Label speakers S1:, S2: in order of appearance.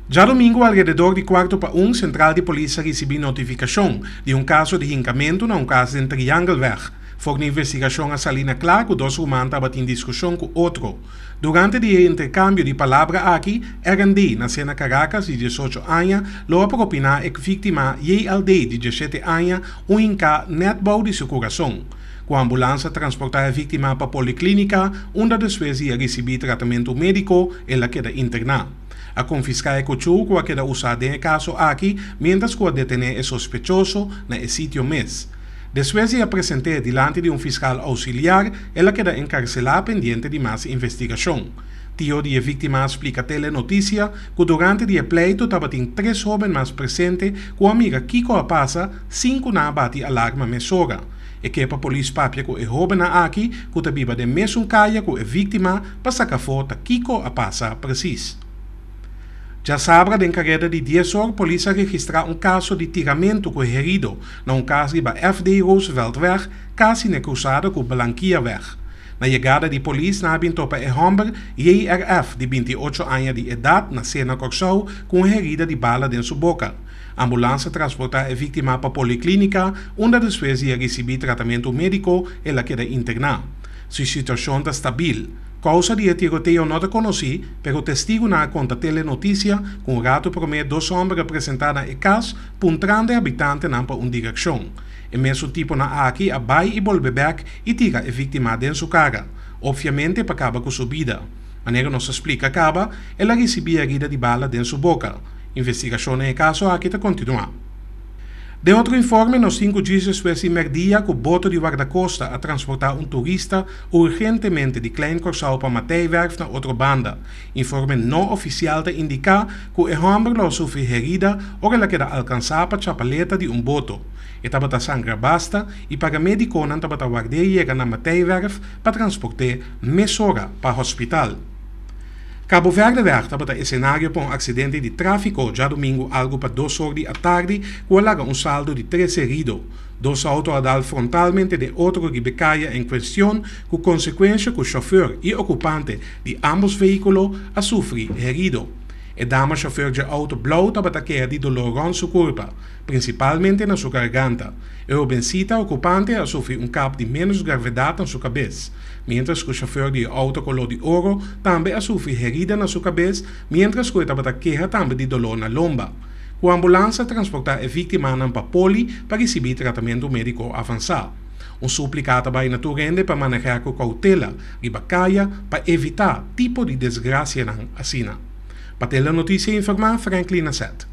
S1: Já domingo, alrededor de 1:15, Central de Polícia recebeu notificação de caso de hincamento na caso de Triangelweg. Foi uma investigação a salina clara que dois humanos estavam em discussão com outro. Durante o intercâmbio de palavras aqui, R&D na cena Caracas de 18 anos, logo para opinar que a vítima JLD de 17 anos, hinca netbouw de seu coração. Com a ambulância transportar a vítima para a policlínica, onde depois ia receber tratamento médico, ela queda internada. A confiscar o cuchillo que queda usado em caso aqui, mientras que a detener é sospechoso na sítio mês. Depois de apresentar diante de fiscal auxiliar, ela queda encarcelada pendiente de mais investigação. Tio de vítima explica a telenotícia que durante o pleito estavam 3 jovens mais presentes com a amiga Kiko a passa, 5 na bate alarma mesora. E que a polícia papia que é jovem aqui, que está viva de mesmo caia que é vítima, para sacar foto Kiko a passa precis. Já sábado, em carreira de 10 horas, a polícia registrou caso de tiramento com herido na caso de FD Rooseveltweg, quase na cruzada com Blanquierweg. Na chegada de polícia, na topa é homem JRF, de 28 anos de idade, na cena Corsau, com herida de bala em sua boca. A ambulância transporta a vítima para a policlínica, onde depois ia receber tratamento médico e ela queda internada. Sua situação está estável. Causa de tiroteio não conheci, pero o testigo na conta telenotícia com o rato promete 2 homens representados no caso, puntrando habitantes na direção. E mesmo tipo na aqui, a vai e volve back e tira a vítima dentro sua cara. Obviamente, para acabar com sua vida. Maneira não se explica acaba, ela recebia a herida de bala dentro sua boca. Investigação no caso aqui está continuando. De outro informe, nos 5 dias depois de merdia, que o boto de guarda-costa a transportar turista urgentemente de Klein Corsau para Matthijwerf na outra banda. Informe não oficial te indica que o homem não sofre herida ou ela queda alcançar para a chapaleta de boto. Estava sangue basta e para o médico não estava guardar chega na Matthijwerf para transportar mesora para o hospital. Cabo Verde estava no cenário para acidente de tráfico já domingo algo para 2 horas da tarde, com saldo de 3 heridos. 2 autos adaram frontalmente de outro que becaia em questão, com consequência que o chofer e ocupante de ambos veículos a sofrer herido. E dama chofer de auto blauw estava de dolor em sua corpo, principalmente na sua garganta. E o benzita ocupante a sofrer cap de menos gravidade na sua cabeça, mientras que o chofer de auto color de ouro também a sofrer herida na sua cabeça, mientras que estava também de dolor na lomba. Com a ambulância transportar a vítima para poli para receber tratamento médico avançado. Suplicado vai na rende para manejar com cautela e bacaia para evitar tipo de desgraça na assina. Para ter a notícia informar, Franklin Nasset.